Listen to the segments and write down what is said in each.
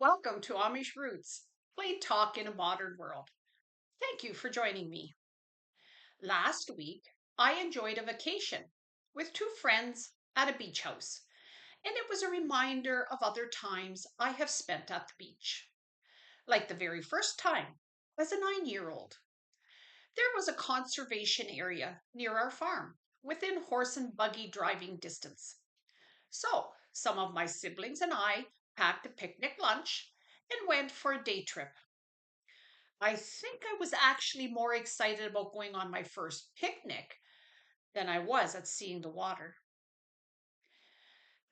Welcome to Amish Roots, Plain Talk in a Modern World. Thank you for joining me. Last week, I enjoyed a vacation with two friends at a beach house, and it was a reminder of other times I have spent at the beach. Like the very first time, as a 9-year old, there was a conservation area near our farm, within horse and buggy driving distance. So, some of my siblings and I packed a picnic lunch and went for a day trip. I think I was actually more excited about going on my first picnic than I was at seeing the water.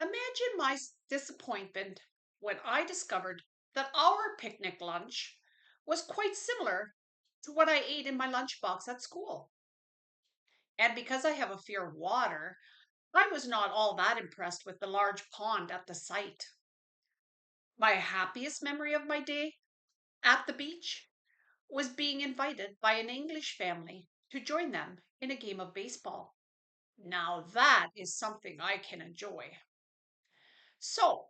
Imagine my disappointment when I discovered that our picnic lunch was quite similar to what I ate in my lunchbox at school. And because I have a fear of water, I was not all that impressed with the large pond at the site. My happiest memory of my day at the beach was being invited by an English family to join them in a game of baseball. Now that is something I can enjoy. So,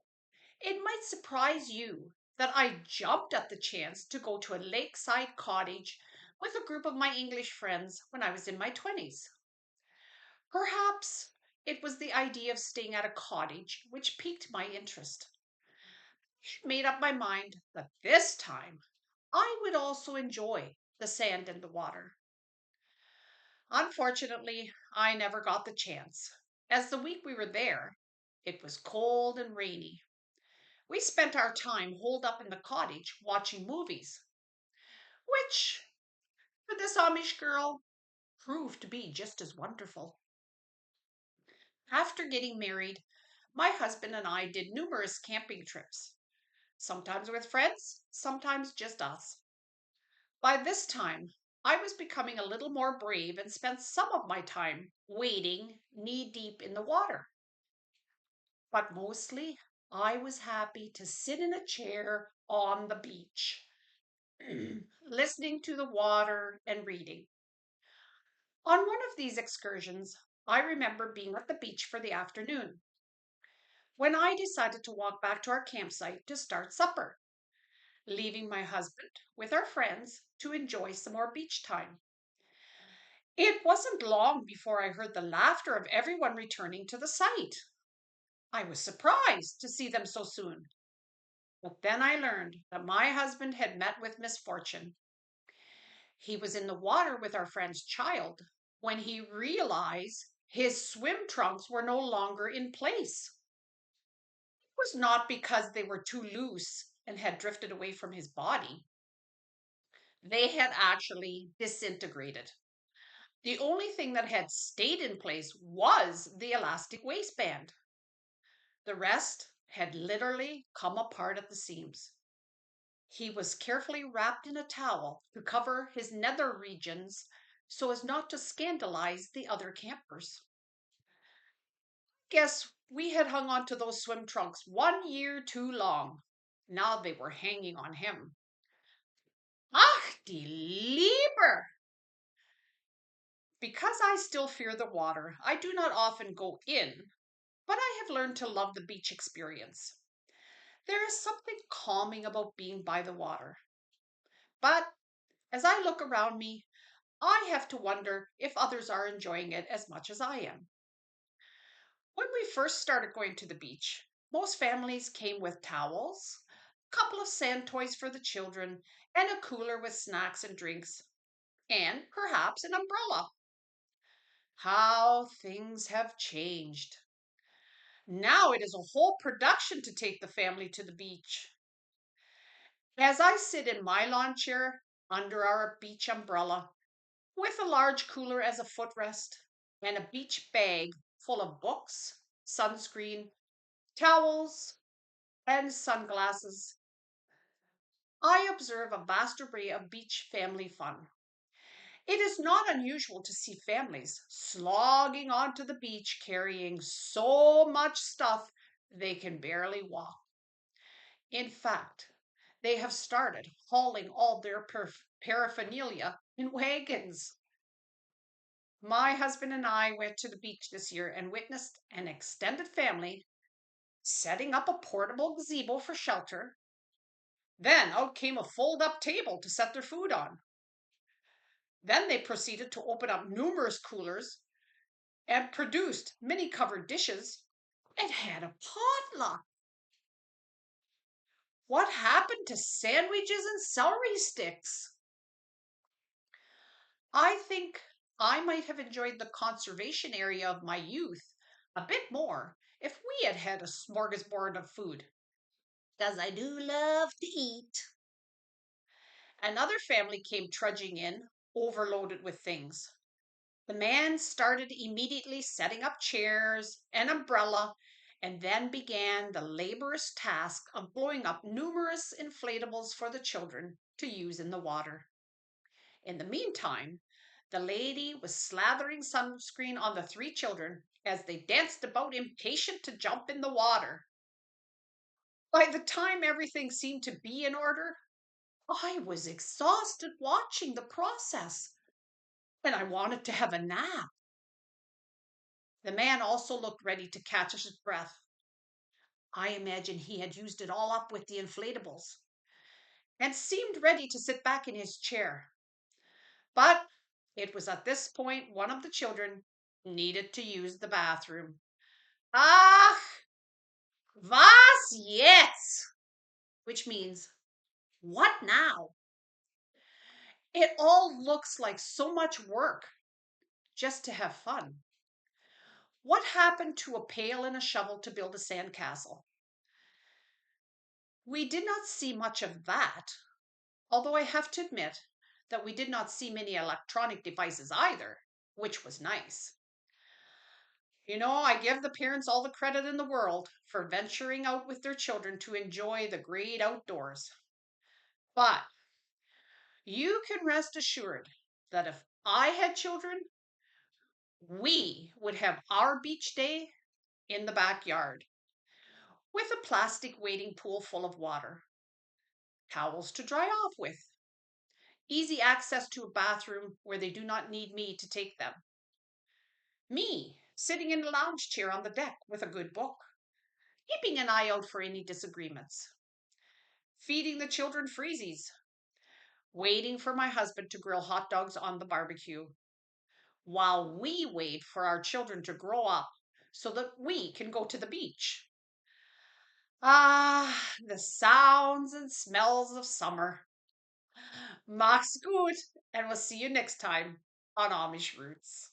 it might surprise you that I jumped at the chance to go to a lakeside cottage with a group of my English friends when I was in my 20s. Perhaps it was the idea of staying at a cottage which piqued my interest. I made up my mind that this time I would also enjoy the sand and the water. Unfortunately, I never got the chance. As the week we were there, it was cold and rainy. We spent our time holed up in the cottage watching movies, which, for this Amish girl, proved to be just as wonderful. After getting married, my husband and I did numerous camping trips, sometimes with friends, sometimes just us. By this time, I was becoming a little more brave and spent some of my time wading knee deep in the water. But mostly, I was happy to sit in a chair on the beach, listening to the water and reading. On one of these excursions, I remember being at the beach for the afternoon when I decided to walk back to our campsite to start supper, leaving my husband with our friends to enjoy some more beach time. It wasn't long before I heard the laughter of everyone returning to the site. I was surprised to see them so soon. But then I learned that my husband had met with misfortune. He was in the water with our friend's child when he realized his swim trunks were no longer in place. It was not because they were too loose and had drifted away from his body. They had actually disintegrated. The only thing that had stayed in place was the elastic waistband. The rest had literally come apart at the seams. He was carefully wrapped in a towel to cover his nether regions so as not to scandalize the other campers. Guess we had hung on to those swim trunks 1 year too long. Now they were hanging on him. Ach, die Lieber! Because I still fear the water, I do not often go in, but I have learned to love the beach experience. There is something calming about being by the water. But as I look around me, I have to wonder if others are enjoying it as much as I am. When we first started going to the beach, most families came with towels, a couple of sand toys for the children, and a cooler with snacks and drinks, and perhaps an umbrella. How things have changed. Now it is a whole production to take the family to the beach. As I sit in my lawn chair under our beach umbrella, with a large cooler as a footrest and a beach bag full of books, sunscreen, towels, and sunglasses, I observe a vast array of beach family fun. It is not unusual to see families slogging onto the beach carrying so much stuff they can barely walk. In fact, they have started hauling all their paraphernalia in wagons. My husband and I went to the beach this year and witnessed an extended family setting up a portable gazebo for shelter, Then out came a fold up table to set their food on. Then they proceeded to open up numerous coolers and produced many covered dishes and had a potluck. What happened to sandwiches and celery sticks? I think I might have enjoyed the conservation area of my youth a bit more if we had had a smorgasbord of food. 'Cause I do love to eat. Another family came trudging in, overloaded with things. The man started immediately setting up chairs, an umbrella, and then began the laborious task of blowing up numerous inflatables for the children to use in the water. In the meantime, the lady was slathering sunscreen on the three children as they danced about impatient to jump in the water. By the time everything seemed to be in order, I was exhausted watching the process and I wanted to have a nap. The man also looked ready to catch his breath. I imagine he had used it all up with the inflatables and seemed ready to sit back in his chair. But it was at this point one of the children needed to use the bathroom. Ah, was jetzt? Which means, what now? It all looks like so much work just to have fun. What happened to a pail and a shovel to build a sandcastle? We did not see much of that, although I have to admit that we did not see many electronic devices either, which was nice. I give the parents all the credit in the world for venturing out with their children to enjoy the great outdoors. But you can rest assured that if I had children, we would have our beach day in the backyard with a plastic wading pool full of water, towels to dry off with, easy access to a bathroom where they do not need me to take them, me sitting in a lounge chair on the deck with a good book, keeping an eye out for any disagreements, feeding the children freezies, waiting for my husband to grill hot dogs on the barbecue, while we wait for our children to grow up so that we can go to the beach. Ah, the sounds and smells of summer. Mach's gut, and we'll see you next time on Amish Roots.